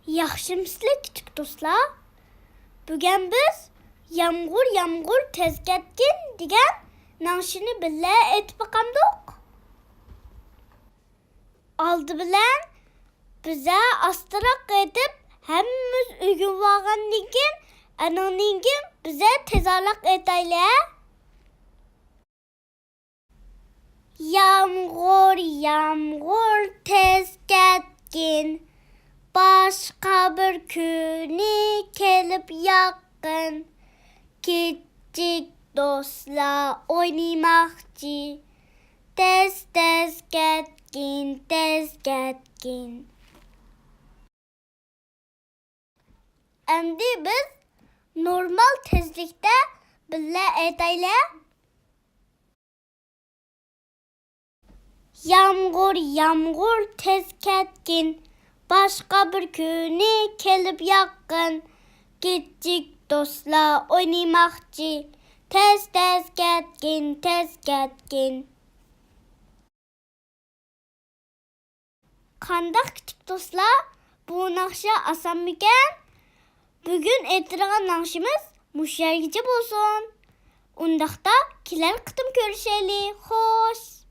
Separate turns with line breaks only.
Yaxşımsızlar küçük dostlar. Bugün biz yamغۇr tez ketkin degan nağşını bile etip bakamdık. Aldı bilen bize astırak edip hemmimiz uygun vargandan keyin anandan keyin bize tezarlak etayla. Yamغۇr tez ketkin, başqa bir kuni kelip yaghqin, kicik dostlar oynimaqçi, tez-tez ketkin, tez ketkin. Endi biz normal tezlikte bile etayla. Yamغۇr tez ketkin, başqa bir kuni kelip yaghqin, kicik dostlar oynimaqçi, tez-tez ketkin, tez ketkin. Qandaq küçük dostlar, bu naqşa asan mikan? Bugün aytadigan naqşimiz mush yergacha bo'lsin. Undaqda kelar qitim ko'rishaylik. Xo'sh.